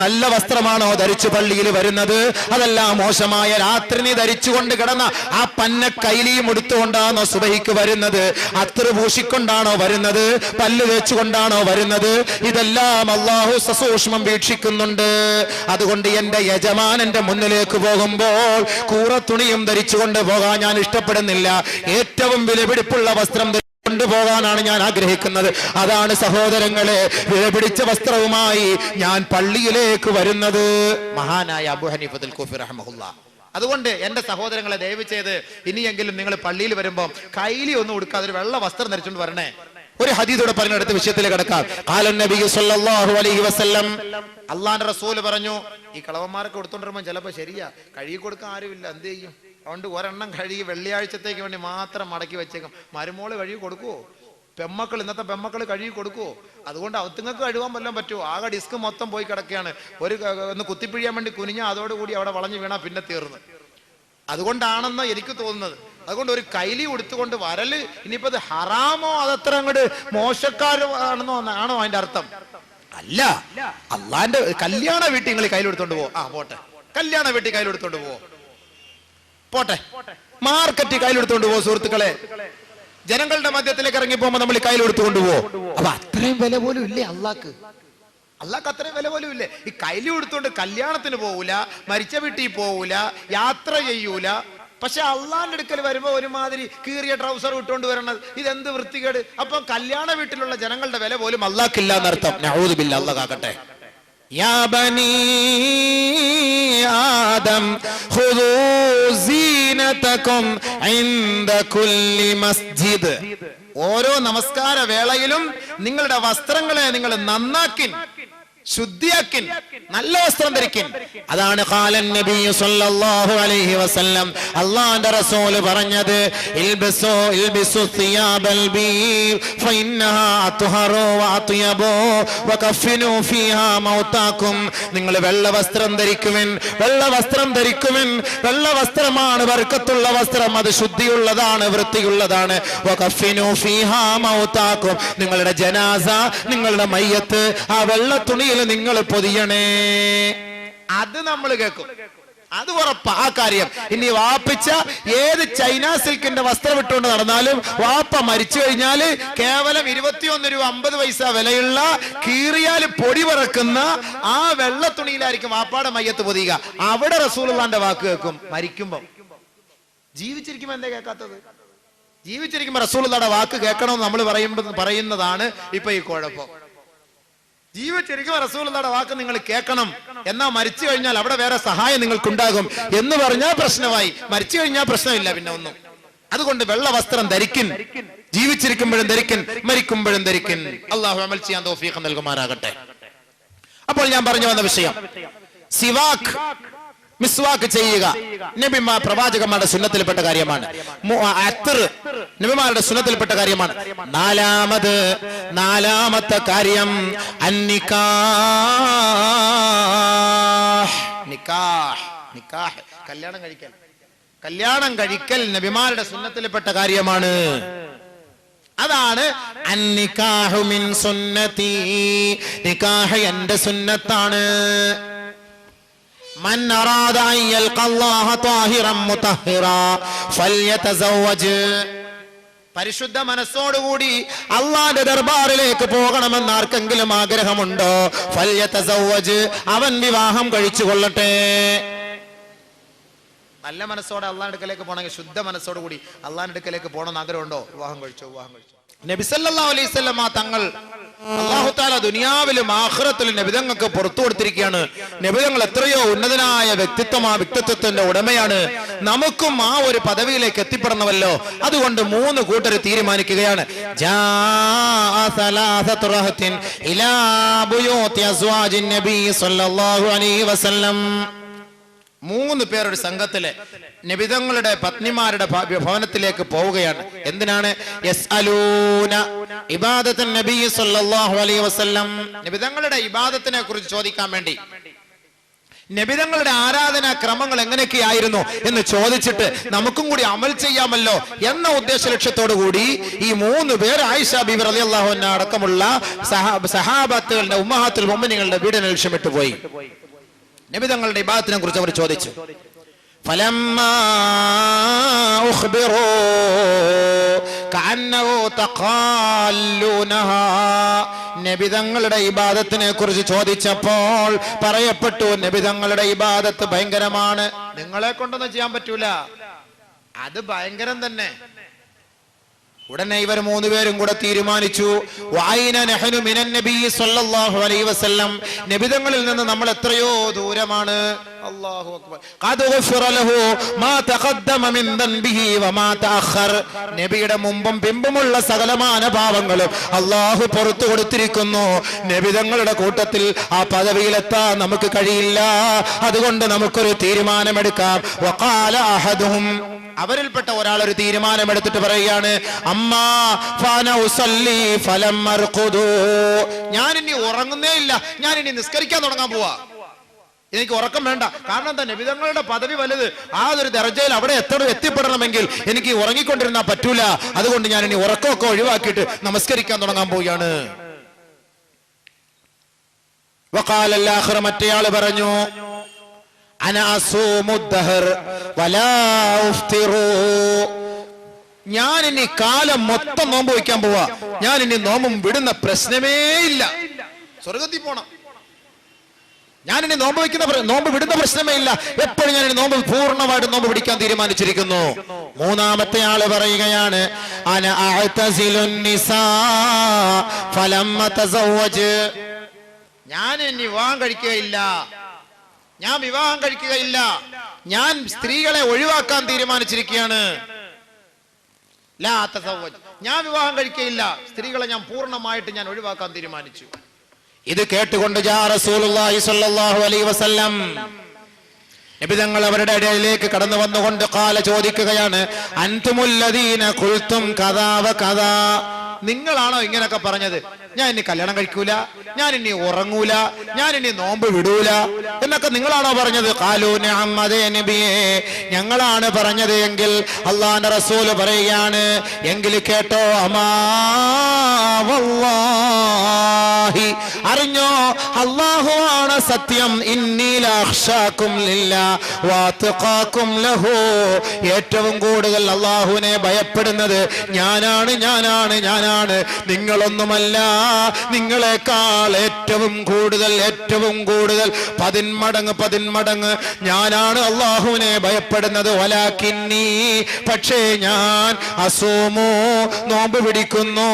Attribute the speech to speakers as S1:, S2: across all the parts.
S1: നല്ല വസ്ത്രമാണോ ധരിച്ചു പള്ളിയിൽ വരുന്നത്? അതല്ല മോശമായ രാത്രി നീ ധരിച്ചുകൊണ്ട് കിടന്ന ആ പന്ന കൈലിയും എടുത്തുകൊണ്ടാണോ സുബഹിക്ക് വരുന്നത്? അത്ര പൂശിക്കൊണ്ടാണോ വരുന്നത്? പല്ല് തേച്ചുകൊണ്ടാണോ വരുന്നത്? ഇതെല്ലാം അള്ളാഹു സസൂക്ഷ്മം വീക്ഷിക്കുന്നുണ്ട്. അതുകൊണ്ട് എന്റെ യജമാനന്റെ മുന്നിലേക്ക് പോകുമ്പോൾ കൂറത്തുണിയും ധരിച്ചുകൊണ്ട് പോകാൻ ഞാൻ ഇഷ്ടപ്പെടുന്നില്ല. ഏറ്റവും വിലപിടിപ്പുള്ള വസ്ത്രം കൊണ്ടുപോകാനാണ് ഞാൻ ആഗ്രഹിക്കുന്നത്. അതാണ് സഹോദരങ്ങളെ, വിലപിടിച്ച വസ്ത്രവുമായി ഞാൻ പള്ളിയിലേക്ക് വരുന്നത്. മഹാനായ അബൂ ഹനീഫത്തുൽ കൂഫി റഹ്മഹുല്ലാഹ്. അതുകൊണ്ട് എന്റെ സഹോദരങ്ങളെ, ദയവ് ചെയ്ത് ഇനിയെങ്കിലും നിങ്ങൾ പള്ളിയിൽ വരുമ്പോൾ കൈലി ഒന്നും ഉടുക്കാതെ ഒരു വെള്ള വസ്ത്രം ധരിച്ചുകൊണ്ട് വരണേ. ഒരു ഹദീസോടെ പറഞ്ഞെടുത്ത വിഷയത്തിലേക്ക് കടക്കാം. ഖാലൻ നബി സല്ലല്ലാഹു അലൈഹി വസല്ലം, അള്ളാന്റെ റസൂല് പറഞ്ഞു, ഈ കളവന്മാരൊക്കെ കൊടുത്തോണ്ടിരുമ്പോൾ ചിലപ്പോൾ ശരിയാ കഴുകി കൊടുക്കാൻ ആരുമില്ല, എന്ത് ചെയ്യും? അതുകൊണ്ട് ഒരെണ്ണം കഴുകി വെള്ളിയാഴ്ചത്തേക്ക് വേണ്ടി മാത്രം മടക്കി വെച്ചേക്കും. മരുമോള് കഴുകി കൊടുക്കുവോ? പെമ്മക്കൾ, ഇന്നത്തെ പെമ്മക്കൾ കഴുകി കൊടുക്കുവോ? അതുകൊണ്ട് അവത്തുങ്ങൾക്ക് കഴുകാൻ വല്ലതും പറ്റുമോ? ആകെ ഡിസ്ക് മൊത്തം പോയി കിടക്കുകയാണ്. ഒന്ന് കുത്തിപ്പിഴിയാൻ വേണ്ടി കുനിഞ്ഞാൽ അതോടുകൂടി അവിടെ വളഞ്ഞു വീണാ പിന്നെ തീർന്ന്. അതുകൊണ്ടാണെന്ന് എനിക്ക് തോന്നുന്നത്. അതുകൊണ്ട് ഒരു കൈലി ഉടുത്തുകൊണ്ട് വരല് ഇനിയിപ്പോ അത് ഹറാമോ അതത്ര അങ്ങോട്ട് മോശക്കാരാണെന്നോ ആണോ അതിന്റെ അർത്ഥം? അല്ല, അള്ളാന്റെ കല്യാണ വീട്ടിൽ നിങ്ങൾ കയ്യിലെടുത്തോണ്ട് പോവോ? പോട്ടെ, കല്യാണ വീട്ടിൽ കയ്യിലെടുത്തോണ്ട് പോവോ? പോട്ടെ, മാർക്കറ്റിൽ കയ്യിലെടുത്തോണ്ട് പോവോ? സുഹൃത്തുക്കളെ, ജനങ്ങളുടെ മധ്യത്തിലേക്ക് ഇറങ്ങി പോകുമ്പോ നമ്മൾ കയ്യിലെടുത്തുകൊണ്ട് പോവോ? അപ്പൊ അത്രയും വില പോലും ഇല്ലേ അള്ളാഹ്ക്ക്? അള്ളാഹ്ക്ക് അത്രയും വില പോലും ഇല്ലേ? ഈ കൈലി എടുത്തുകൊണ്ട് കല്യാണത്തിന് പോവൂല, മരിച്ച വീട്ടിൽ പോവൂല, യാത്ര ചെയ്യൂല. പക്ഷെ അള്ളാന്റെ അടുക്കൽ വരുമ്പോ ഒരുമാതിരി കീറിയ ട്രൗസർ ഇട്ടുകൊണ്ട് വരണത്, ഇതെന്ത് വൃത്തികേട്! അപ്പൊ കല്യാണ വീട്ടിലുള്ള ജനങ്ങളുടെ വില പോലും അള്ളാഹ്ക്കില്ല എന്നർത്ഥം. നഊദു ബില്ലാഹ്, അള്ളാഹ് കാക്കട്ടെ. യാ ബനീ ആദം ഖുദൂ സീനതകും ഇൻദ കുല്ലി മസ്ജിദ്. ഓരോ നമസ്കാര വേളയിലും നിങ്ങളുടെ വസ്ത്രങ്ങളെ നിങ്ങൾ നന്നാക്കിൻ, ശുദ്ധിയാക്കിൻ, നല്ല വസ്ത്രം ധരിക്കിൻ. അതാണ് ഖാലൻ നബി സല്ലല്ലാഹു അലൈഹി വസല്ലം, അല്ലാഹുവിന്റെ റസൂൽ പറഞ്ഞത്, ഇൽബിസു സിയാബൽ ബീർ ഫഇന്നഹാ അത്ഹറു വഅത്യബു വകഫിനു ഫീഹാ മൗതാകും. നിങ്ങൾ വെള്ള വസ്ത്രം ധരിക്കുവിൻ, വെള്ള വസ്ത്രം ധരിക്കുവിൻ. വെള്ള വസ്ത്രമാണ് ബർക്കത്തുള്ള വസ്ത്രം, അത് ശുദ്ധിയുള്ളതാണ്, വൃത്തിയുള്ളതാണ്. വകഫിനു ഫീഹാ മൗതാകും. നിങ്ങളുടെ ജനാസ, നിങ്ങളുടെ മയ്യത്ത് ആ വെള്ള തുണിയിൽ നിങ്ങൾ പൊതിയണേ. അത് നമ്മൾ കേൾക്കും, അത് ഉറപ്പാ ആ കാര്യം. ഇനി വാപ്പിച്ച ഏത് ചൈന സിൽക്കിന്റെ വസ്ത്രം ഇട്ടുകൊണ്ട് നടന്നാലും വാപ്പ മരിച്ചു കഴിഞ്ഞാൽ കേവലം 21 രൂപ 50 പൈസ വിലയുള്ള കീറിയാൽ പൊടി പറക്കുന്ന ആ വെള്ള തുണിയിലായിരിക്കും വാപ്പാടെ മയ്യത്ത് പൊതിയുക. അവിടെ റസൂലുള്ളാന്റെ വാക്ക് കേൾക്കും. മരിക്കുമ്പോ, ജീവിച്ചിരിക്കുമ്പോ എന്താ കേൾക്കാത്തത്? ജീവിച്ചിരിക്കുമ്പോ റസൂലുള്ളാന്റെ വാക്ക് കേൾക്കണമെന്ന് നമ്മൾ പറയുന്നതാണ് ഇപ്പൊ ഈ കുഴപ്പം. ജീവിച്ചിരിക്കും റസൂലുള്ളാഹിയുടെ വാക്ക് നിങ്ങൾ കേൾക്കണം. എന്നാ മരിച്ചു കഴിഞ്ഞാൽ അവിടെ വേറെ സഹായം നിങ്ങൾക്കുണ്ടാകും എന്ന് പറഞ്ഞാൽ പ്രശ്നമായി. മരിച്ചു കഴിഞ്ഞാൽ പ്രശ്നമില്ല പിന്നെ ഒന്നും. അതുകൊണ്ട് വെള്ള വസ്ത്രം ധരിക്കിൻ, ജീവിച്ചിരിക്കുമ്പോഴും ധരിക്കിൻ, മരിക്കുമ്പോഴും ധരിക്കിൻ. അള്ളാഹു അമൽ ചെയ്യാൻ തൗഫീഖ് നൽകുമാറാകട്ടെ. അപ്പോൾ ഞാൻ പറഞ്ഞു വന്ന വിഷയം, സിവാക്ക്, മിസ്വാക്ക് ചെയ്യുക നബിമാർ പ്രവാചകന്മാരുടെ സുന്നത്തിൽപ്പെട്ട കാര്യമാണ്. അത്തർ നബിമാരുടെ സുന്നത്തിൽപ്പെട്ട കാര്യമാണ്. നാലാമത്തെ കാര്യം നിക്കാഹ്, കല്യാണം കഴിക്കൽ നബിമാരുടെ സുന്നത്തിൽപ്പെട്ട കാര്യമാണ്. അതാണ് അന്നിക്കാഹു മിൻ സുന്നതി, നിക്കാഹ് എന്റെ സുന്നത്താണ്. മൻ അറാദ അൻ യൽഖ അല്ലാഹ ത്വാഹിറൻ മുതഹ്ഹിറാ ഫൽയതസവ്വജ്. പരിശുദ്ധ മനസ്സോടുകൂടി അള്ളാന്റെ ദർബാറിലേക്ക് പോകണമെന്ന് ആർക്കെങ്കിലും ആഗ്രഹമുണ്ടോ? ഫൽയതസവ്വജ്, അവൻ വിവാഹം കഴിച്ചു കൊള്ളട്ടെ. നല്ല മനസ്സോടെ അള്ളാന്റെ അടുക്കലേക്ക് പോകണമെങ്കിൽ, ശുദ്ധ മനസ്സോടുകൂടി അള്ളാന്റെ അടുക്കലേക്ക് പോകണമെന്ന് ആഗ്രഹമുണ്ടോ? വിവാഹം കഴിച്ചോ. നബി സല്ലല്ലാഹു അലൈഹി വസല്ലം തങ്ങൾ അല്ലാഹു തആല ദുനിയാവിലും ആഖിറത്തിലും നബിതങ്ങൾക്ക് പുറത്തു കൊടുത്തിരിക്കുകയാണ്. നബിതങ്ങൾ എത്രയോ ഉന്നതനായ വ്യക്തിത്വത്തിന്റെ ഉടമയാണ്. നമുക്കും ആ ഒരു പദവിയിലേക്ക് എത്തിപ്പെടണമല്ലോ. അതുകൊണ്ട് 3 കൂട്ടർ തീരുമാനിക്കുകയാണ്. ജാഅ സലാസതു റഹ്തിൻ ഇലാ ബുയൂതി അസ്വാജിൻ നബി സല്ലല്ലാഹു അലൈഹി വസല്ലം. 3 പേരുടെ സംഘത്തിലെ നബിതങ്ങളുടെ പത്നിമാരുടെ ഭവനത്തിലേക്ക് പോവുകയാണ്. എന്തിനാണ്? യസ്അലൂന ഇബാദത്തുൻ നബി സല്ലല്ലാഹു അലൈഹി വസല്ലം, നബിതങ്ങളുടെ ഇബാദത്തിനെ കുറിച്ച് ചോദിക്കാൻ വേണ്ടി. നബിതങ്ങളുടെ ആരാധനാ ക്രമങ്ങൾ എങ്ങനെയൊക്കെയായിരുന്നു എന്ന് ചോദിച്ചിട്ട് നമുക്കും കൂടി അമൽ ചെയ്യാമല്ലോ എന്ന ഉദ്ദേശ ലക്ഷ്യത്തോടു കൂടി ഈ 3 പേർ ആയിഷ ബീവി റളിയല്ലാഹു അൻഹ അടക്കമുള്ള സഹാബത്തുകളുടെ ഉമ്മഹാത്തുൽ മുഅ്മിനീങ്ങളുടെ വീടിനെ ലക്ഷ്യമിട്ട് പോയി. നബിതങ്ങളുടെ ഇബാദത്തിനെ കുറിച്ച് അവർ ചോദിച്ചു. فلما أخبروا كأنه تقالونها നബിതങ്ങളുടെ ഇബാദത്തിനെ കുറിച്ച് ചോദിച്ചപ്പോൾ പറയപ്പെട്ടു, നബിതങ്ങളുടെ ഇബാദത്ത് ഭയങ്കരമാണ്, നിങ്ങളെ കൊണ്ടൊന്നും ചെയ്യാൻ പറ്റൂല, അത് ഭയങ്കരം തന്നെ. ഉടനെ ഇവർ 3 പേരും കൂടെ തീരുമാനിച്ചു, നബിതങ്ങളിൽ നിന്ന് നമ്മൾ എത്രയോ ദൂരമാണ്. അല്ലാഹു അക്ബർ. നബിയുടെ മുമ്പും പിമ്പുമുള്ള സകലമാന പാപങ്ങളും അല്ലാഹു പുറത്തു കൊടുത്തിരിക്കുന്നു. നബിതങ്ങളുടെ കൂട്ടത്തിൽ ആ പദവിയിലെത്താൻ നമുക്ക് കഴിയില്ല. അതുകൊണ്ട് നമുക്കൊരു തീരുമാനമെടുക്കാം. വഖാല അഹദുഹും, അവരിൽപ്പെട്ട ഒരാൾ ഒരു തീരുമാനമെടുത്തിട്ട് പറയുകയാണ്, അമ്മാ ഫാന ഉസല്ലി ഫലം അർഖുദു, ഞാൻ ഇനി ഉറങ്ങുന്നേ ഇല്ല, ഞാൻ ഇനി നിസ്കരിക്കാൻ തുടങ്ങാൻ പോവാ, എനിക്ക് ഉറക്കം വേണ്ട. കാരണം എന്താ, നബിതങ്ങളുടെ പദവി വലുത്, ആ ഒരു ദർജയിൽ അവിടെ എത്തിപ്പെടണമെങ്കിൽ എനിക്ക് ഉറങ്ങിക്കൊണ്ടിരുന്നാ പറ്റൂല. അതുകൊണ്ട് ഞാൻ ഇനി ഉറക്കമൊക്കെ ഒഴിവാക്കിയിട്ട് നമസ്കരിക്കാൻ തുടങ്ങാൻ പോവുകയാണ്. വഖാല അൽ-ആഖിർ, മറ്റേയാള് പറഞ്ഞു, ഞാൻ ഇനി കാലം മൊത്തം നോമ്പ് വയ്ക്കാൻ പോവാ, ഞാൻ ഇനി നോമ്പും വിടുന്ന പ്രശ്നമേ ഇല്ല, സ്വർഗത്തിൽ പോണം, ഞാൻ ഇനി നോമ്പ് വിടുന്ന പ്രശ്നമേ ഇല്ല, എപ്പോഴും ഞാൻ നോമ്പ് പൂർണ്ണമായിട്ട് നോമ്പ് പിടിക്കാൻ തീരുമാനിച്ചിരിക്കുന്നു. 3-ാമത്തെ ആള് പറയുകയാണ്, അന അഅ്തസിലുൻ നിസാ ഫലമ്മ തസവ്വജ്, ഞാൻ ഇനി വിവാഹം കഴിക്കുകയില്ല, ഞാൻ സ്ത്രീകളെ ഒഴിവാക്കാൻ തീരുമാനിച്ചിരിക്കുകയാണ്. ലാ തസവ്വജ്, ഞാൻ വിവാഹം കഴിക്കുകയില്ല, സ്ത്രീകളെ ഞാൻ പൂർണ്ണമായിട്ട് ഞാൻ ഒഴിവാക്കാൻ തീരുമാനിച്ചു. ഇത് കേട്ടുകൊണ്ട് ജാ റസൂലുള്ളാഹി സ്വല്ലല്ലാഹു അലൈഹി വസല്ലം, നബി തങ്ങൾ അവരുടെ ഇടയിലേക്ക് കടന്നു വന്നുകൊണ്ട് ഖാല, ചോദിക്കുകയാണ്, അൻതുമുല്ലദീന ഖുൽതും കദാ വ കദാ, നിങ്ങളാണോ ഇങ്ങനെയൊക്കെ പറഞ്ഞത്, ഞാൻ ഇനി കല്യാണം കഴിക്കൂല, ഞാൻ ഇനി ഉറങ്ങൂല, ഞാൻ ഇനി നോമ്പ് വിടൂല എന്നൊക്കെ നിങ്ങളാണോ പറഞ്ഞത്? ഖാലൂ നഅം, അതേ നബിയേ, ഞങ്ങളാണ് പറഞ്ഞത്. എങ്കിൽ അല്ലാഹുവിന്റെ റസൂൽ പറയുകയാണ്, എങ്കിൽ കേട്ടോ, അമാ വല്ലാഹി, അറിഞ്ഞോ, അല്ലാഹു ആണ് സത്യം, ഇന്നി ലഅഖ്ശാകും ലില്ലാഹ് വഅത്ഖാകും ലഹു, ഏറ്റവും കൂടുതൽ അല്ലാഹുവിനെ ഭയപ്പെടുന്നത് ഞാനാണ്, നിങ്ങളൊന്നുമല്ല, നിങ്ങളെക്കാൾ ഏറ്റവും കൂടുതൽ 10 മടങ്ങ് ഞാനാണ് അല്ലാഹുവിനെ ഭയപ്പെടുന്നത്. വലാകിന്നി, പക്ഷേ ഞാൻ അസൂമു, നോമ്പ് പിടിക്കുന്നു,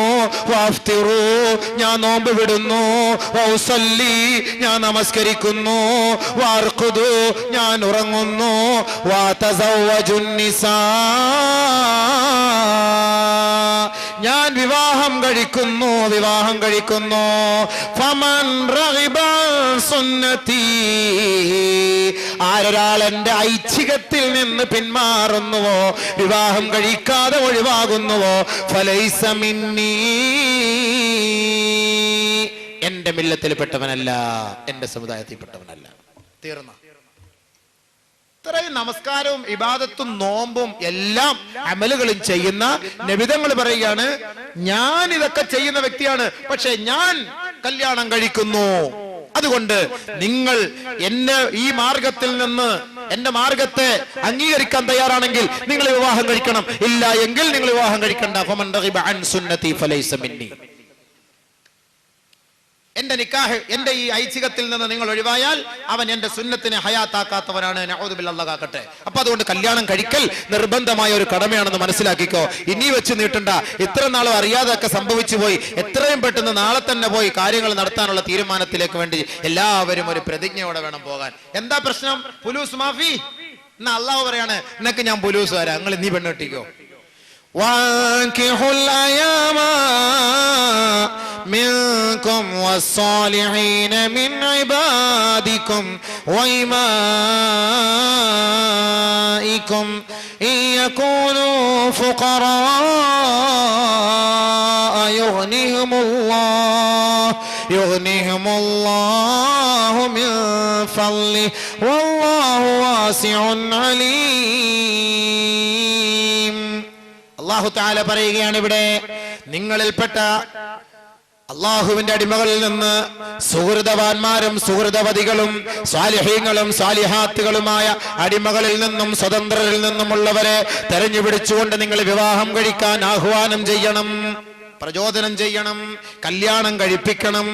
S1: വഅഫ്തിറു, ഞാൻ നോമ്പ് വിടുന്നു, വഉസല്ലി, ഞാൻ നമസ്കരിക്കുന്നു, വഅർഖുദു, ഞാൻ ഉറങ്ങുന്നു, വതസവ്വജുൻ നിസാ, ഞാൻ വിവാഹം കഴിക്കുന്നു. ഫമൻ റഗിബ സുന്നതി, ആരൊരാൾ എന്റെ ഐച്ഛികത്തിൽ നിന്ന് പിന്മാറുന്നുവോ, വിവാഹം കഴിക്കാതെ ഒഴിവാകുന്നുവോ, ഫലൈസ മിന്നീ, എന്റെ മില്ലത്തിൽപ്പെട്ടവനല്ല, എന്റെ സമുദായത്തിൽപ്പെട്ടവനല്ല. തീർന്ന. ഇത്രയും നമസ്കാരവും ഇബാദത്തും നോമ്പും എല്ലാം അമലുകളും ചെയ്യുന്ന നബിതങ്ങൾ പറയുകയാണ്, ഞാൻ ഇതൊക്കെ ചെയ്യുന്ന വ്യക്തിയാണ്, പക്ഷെ ഞാൻ കല്യാണം കഴിക്കുന്നു. അതുകൊണ്ട് നിങ്ങൾ എന്നെ ഈ മാർഗത്തിൽ നിന്ന്, എന്റെ മാർഗത്തെ അംഗീകരിക്കാൻ തയ്യാറാണെങ്കിൽ നിങ്ങൾ വിവാഹം കഴിക്കണം, ഇല്ല എങ്കിൽ നിങ്ങൾ വിവാഹം കഴിക്കണ്ട. ഫമൻ റഗിബ അൻ സുന്നതി ഫലൈസ മിന്നി, എന്റെ നിക്കാഹ്, എന്റെ ഈ ഐച്ഛികത്തിൽ നിന്ന് നിങ്ങൾ ഒഴിവായാൽ അവൻ എന്റെ സുന്നത്തിനെ ഹയാത്താക്കാത്തവനാണ്. നഊദു ബില്ലാഹ്, അല്ലാഹു കാക്കട്ടെ. അപ്പൊ അതുകൊണ്ട് കല്യാണം കഴിക്കൽ നിർബന്ധമായ ഒരു കടമയാണെന്ന് മനസ്സിലാക്കിക്കോ. ഇനി വെച്ച് നീട്ടണ്ട. ഇത്ര നാളും അറിയാതൊക്കെ സംഭവിച്ചു പോയി. എത്രയും പെട്ടെന്ന് നാളെ തന്നെ പോയി കാര്യങ്ങൾ നടത്താനുള്ള തീരുമാനത്തിലേക്ക് വേണ്ടി എല്ലാവരും ഒരു പ്രതിജ്ഞയോടെ വേണം പോകാൻ. എന്താ പ്രശ്നം? പുലൂസ് മാഫി. എന്നാ അല്ലാഹു പറയാണ്, നിനക്ക് ഞാൻ പുലൂസ് വരാം, നിങ്ങൾ നീ പെണ്ണ് കെട്ടിക്കോ. منكم والصالحين من عبادكم وإمائكم إن يكونوا فقراء يغنيهم الله من فضله والله واسع عليم. അല്ലാഹു തആല പറയുകയാണ് ഇവിടെ, നിങ്ങളിൽപ്പെട്ട അള്ളാഹുവിന്റെ അടിമകളിൽ നിന്ന് സുഹൃതവാന്മാരും സുഹൃതവതികളും സ്വാലിഹീങ്ങളും സ്വാലിഹാത്തുകളുമായ അടിമകളിൽ നിന്നും സ്വതന്ത്രരിൽ നിന്നുമുള്ളവരെ തെരഞ്ഞുപിടിച്ചുകൊണ്ട് നിങ്ങൾ വിവാഹം കഴിക്കാൻ ആഹ്വാനം ചെയ്യണം, പ്രചോദനം ചെയ്യണം, കല്യാണം കഴിപ്പിക്കണം.